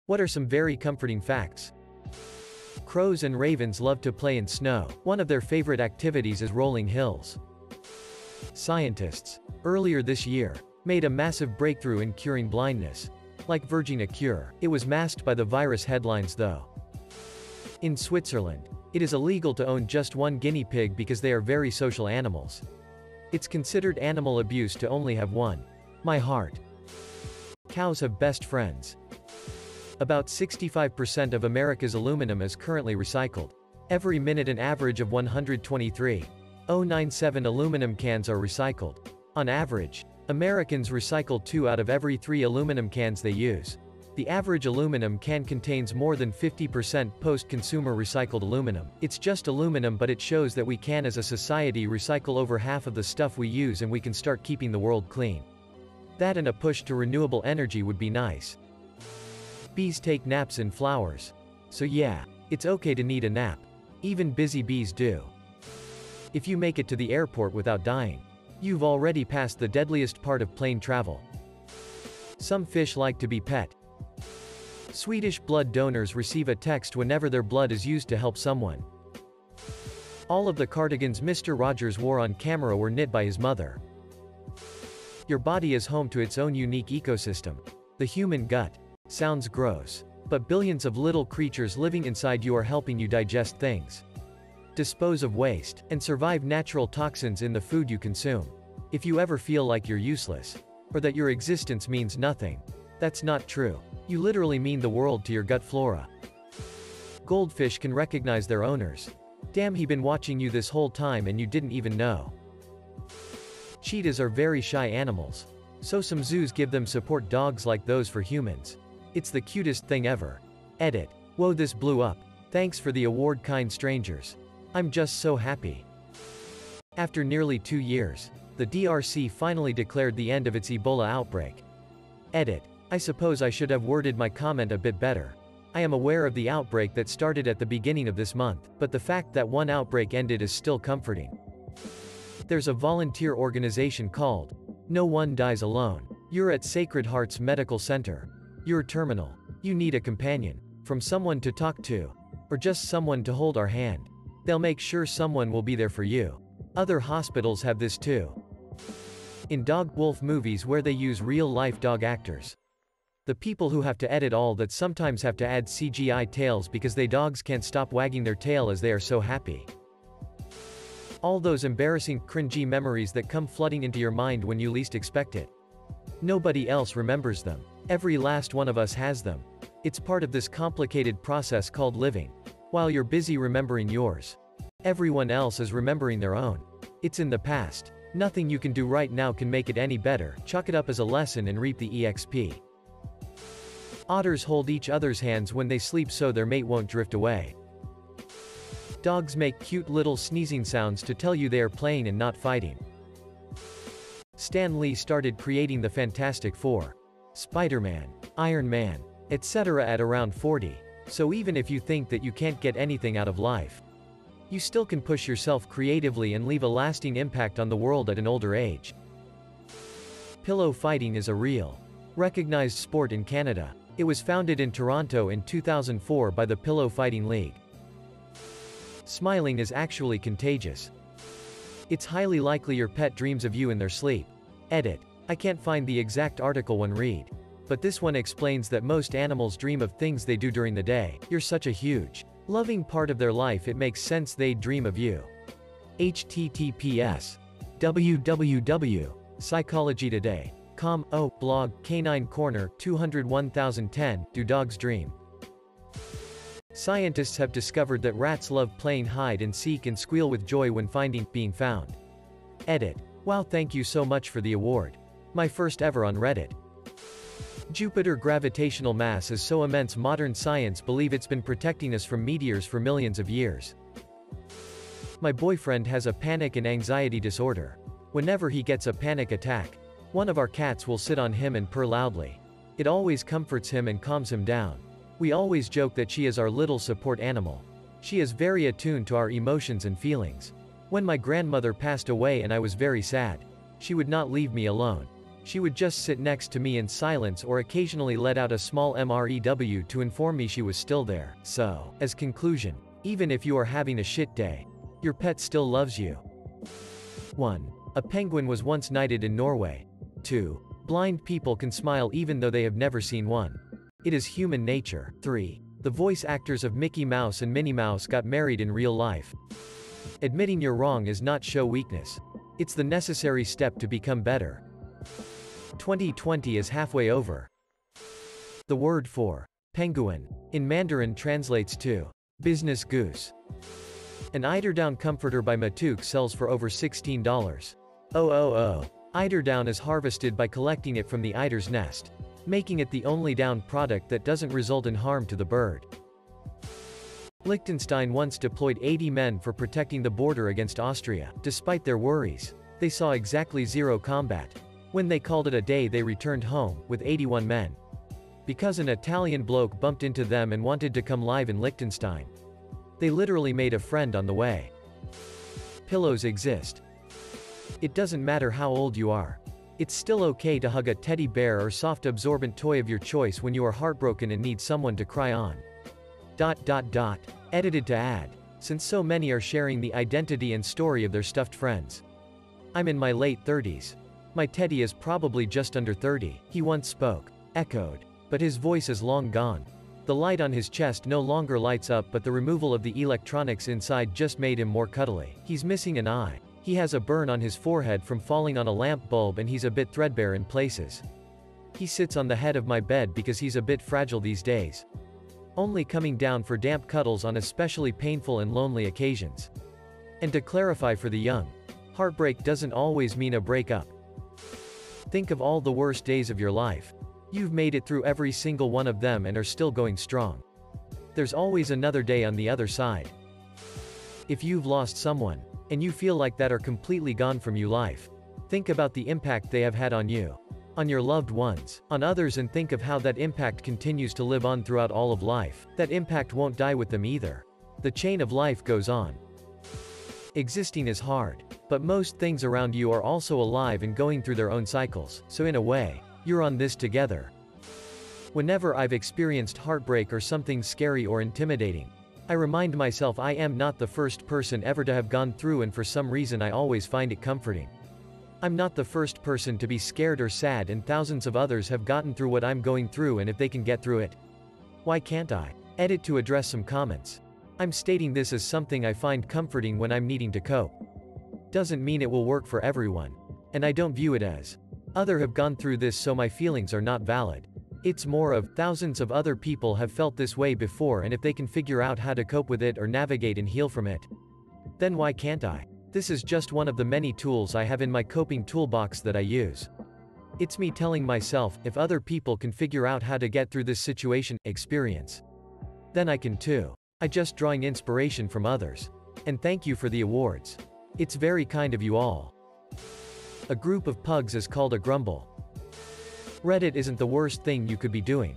What are some very comforting facts? Crows and ravens love to play in snow. One of their favorite activities is rolling hills. Scientists, earlier this year, made a massive breakthrough in curing blindness. Like verging a cure. It was masked by the virus headlines though. In Switzerland, it is illegal to own just one guinea pig because they are very social animals. It's considered animal abuse to only have one. My heart. Cows have best friends. About 65% of America's aluminum is currently recycled. Every minute an average of 123,097 aluminum cans are recycled. On average, Americans recycle 2 out of every 3 aluminum cans they use. The average aluminum can contains more than 50% post-consumer recycled aluminum. It's just aluminum, but it shows that we can as a society recycle over half of the stuff we use, and we can start keeping the world clean. That and a push to renewable energy would be nice. Bees take naps in flowers. So yeah, it's okay to need a nap. Even busy bees do. If you make it to the airport without dying, you've already passed the deadliest part of plane travel. Some fish like to be pet. Swedish blood donors receive a text whenever their blood is used to help someone. All of the cardigans Mr. Rogers wore on camera were knit by his mother. Your body is home to its own unique ecosystem. The human gut. Sounds gross. But billions of little creatures living inside you are helping you digest things, dispose of waste, and survive natural toxins in the food you consume. If you ever feel like you're useless, or that your existence means nothing, that's not true. You literally mean the world to your gut flora. Goldfish can recognize their owners. Damn, he been watching you this whole time and you didn't even know. Cheetahs are very shy animals. So some zoos give them support dogs like those for humans. It's the cutest thing ever. Edit. Whoa, this blew up. Thanks for the award, kind strangers. I'm just so happy. After nearly 2 years, the DRC finally declared the end of its Ebola outbreak. Edit. I suppose I should have worded my comment a bit better. I am aware of the outbreak that started at the beginning of this month, but the fact that one outbreak ended is still comforting. There's a volunteer organization called No One Dies Alone. You're at Sacred Heart's Medical Center. You're terminal. You need a companion, from someone to talk to, or just someone to hold our hand. They'll make sure someone will be there for you. Other hospitals have this too. In dog-wolf movies where they use real-life dog actors. The people who have to edit all that sometimes have to add CGI tails because they dogs can't stop wagging their tail as they are so happy. All those embarrassing, cringy memories that come flooding into your mind when you least expect it. Nobody else remembers them. Every last one of us has them. It's part of this complicated process called living. While you're busy remembering yours, everyone else is remembering their own. It's in the past. Nothing you can do right now can make it any better. Chalk it up as a lesson and reap the EXP. Otters hold each other's hands when they sleep so their mate won't drift away. Dogs make cute little sneezing sounds to tell you they are playing and not fighting. Stan Lee started creating the Fantastic Four, Spider-Man, Iron Man, etc. at around 40. So even if you think that you can't get anything out of life, you still can push yourself creatively and leave a lasting impact on the world at an older age. Pillow fighting is a real, recognized sport in Canada. It was founded in Toronto in 2004 by the Pillow Fighting League. Smiling is actually contagious. It's highly likely your pet dreams of you in their sleep. Edit. I can't find the exact article one read. But this one explains that most animals dream of things they do during the day. You're such a huge, loving part of their life, it makes sense they'd dream of you. https www.psychologytoday.com blog Canine Corner 201,010 Do Dogs Dream? Scientists have discovered that rats love playing hide and seek and squeal with joy when being found. Edit. Wow, thank you so much for the award. My first ever on Reddit. Jupiter gravitational mass is so immense modern science believe it's been protecting us from meteors for millions of years. My boyfriend has a panic and anxiety disorder. Whenever he gets a panic attack, one of our cats will sit on him and purr loudly. It always comforts him and calms him down. We always joke that she is our little support animal. She is very attuned to our emotions and feelings. When my grandmother passed away and I was very sad, she would not leave me alone. She would just sit next to me in silence or occasionally let out a small mrew to inform me she was still there. So, as conclusion, even if you are having a shit day, your pet still loves you. 1. A penguin was once knighted in Norway. 2. Blind people can smile even though they have never seen one. It is human nature. 3. The voice actors of Mickey Mouse and Minnie Mouse got married in real life. Admitting you're wrong is not show weakness. It's the necessary step to become better. 2020 is halfway over. The word for penguin in Mandarin translates to business goose. An eiderdown comforter by Matuk sells for over $16. Eiderdown is harvested by collecting it from the eider's nest, making it the only down product that doesn't result in harm to the bird. Liechtenstein once deployed 80 men for protecting the border against Austria. Despite their worries, they saw exactly zero combat. When they called it a day, they returned home with 81 men. Because an Italian bloke bumped into them and wanted to come live in Liechtenstein. They literally made a friend on the way. Pillows exist. It doesn't matter how old you are. It's still okay to hug a teddy bear or soft absorbent toy of your choice when you are heartbroken and need someone to cry on. Edited to add, since so many are sharing the identity and story of their stuffed friends. I'm in my late 30s. My teddy is probably just under 30, he once spoke. Echoed. But his voice is long gone. The light on his chest no longer lights up, but the removal of the electronics inside just made him more cuddly. He's missing an eye. He has a burn on his forehead from falling on a lamp bulb and he's a bit threadbare in places. He sits on the head of my bed because he's a bit fragile these days. Only coming down for damp cuddles on especially painful and lonely occasions. And to clarify for the young, heartbreak doesn't always mean a breakup. Think of all the worst days of your life. You've made it through every single one of them and are still going strong. There's always another day on the other side. If you've lost someone, and you feel like that are completely gone from your life, think about the impact they have had on you, on your loved ones, on others, and think of how that impact continues to live on throughout all of life. That impact won't die with them either. The chain of life goes on. Existing is hard, but most things around you are also alive and going through their own cycles, so in a way, you're on this together. Whenever I've experienced heartbreak or something scary or intimidating, I remind myself I am not the first person ever to have gone through, and for some reason I always find it comforting. I'm not the first person to be scared or sad, and thousands of others have gotten through what I'm going through, and if they can get through it, why can't I? Edit to address some comments. I'm stating this as something I find comforting when I'm needing to cope. Doesn't mean it will work for everyone. And I don't view it as other have gone through this so my feelings are not valid. It's more of thousands of other people have felt this way before, and if they can figure out how to cope with it or navigate and heal from it, then why can't I? This is just one of the many tools I have in my coping toolbox that I use. It's me telling myself, if other people can figure out how to get through this experience, then I can too. I just drawing inspiration from others. And thank you for the awards. It's very kind of you all. A group of pugs is called a grumble. Reddit isn't the worst thing you could be doing.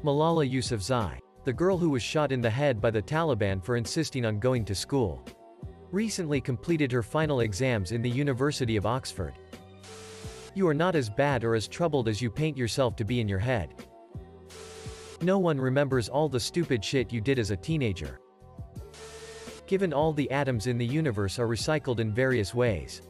Malala Yousafzai, the girl who was shot in the head by the Taliban for insisting on going to school, recently completed her final exams in the University of Oxford. You are not as bad or as troubled as you paint yourself to be in your head. No one remembers all the stupid shit you did as a teenager. Given all the atoms in the universe are recycled in various ways,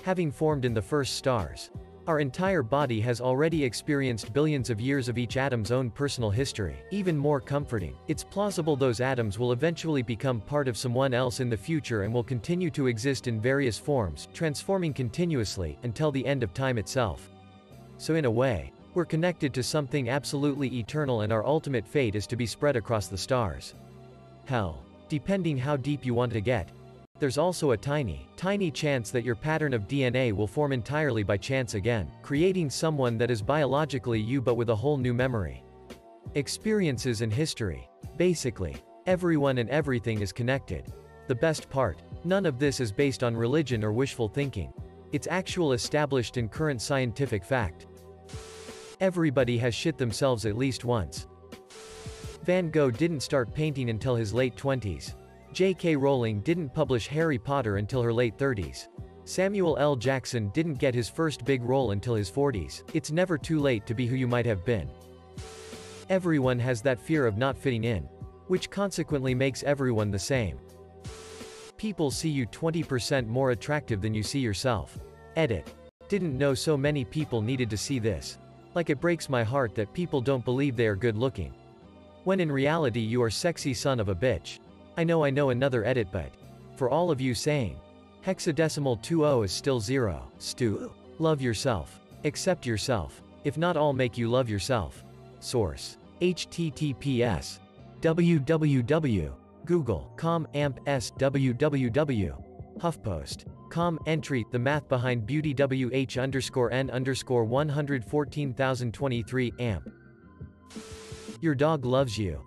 having formed in the first stars, our entire body has already experienced billions of years of each atom's own personal history. Even more comforting, it's plausible those atoms will eventually become part of someone else in the future and will continue to exist in various forms, transforming continuously, until the end of time itself. So in a way, we're connected to something absolutely eternal, and our ultimate fate is to be spread across the stars. Hell, depending how deep you want to get, there's also a tiny chance that your pattern of DNA will form entirely by chance again, creating someone that is biologically you but with a whole new memory, experiences and history. Basically, everyone and everything is connected. The best part, none of this is based on religion or wishful thinking. It's actual established and current scientific fact. Everybody has shit themselves at least once. Van Gogh didn't start painting until his late 20s. J.K. Rowling didn't publish Harry Potter until her late 30s. Samuel L. Jackson didn't get his first big role until his 40s. It's never too late to be who you might have been. Everyone has that fear of not fitting in, which consequently makes everyone the same. People see you 20% more attractive than you see yourself. Edit. Didn't know so many people needed to see this. Like, it breaks my heart that people don't believe they are good looking, when in reality you are sexy son of a bitch. I know another edit, but for all of you saying hexadecimal 20 is still 0, Stu. Love yourself. Accept yourself. If not all, make you love yourself. Source. https www.google.com amp.s www. HuffPost.com entry, the math behind beauty WH_N_114,023 amp. Your dog loves you.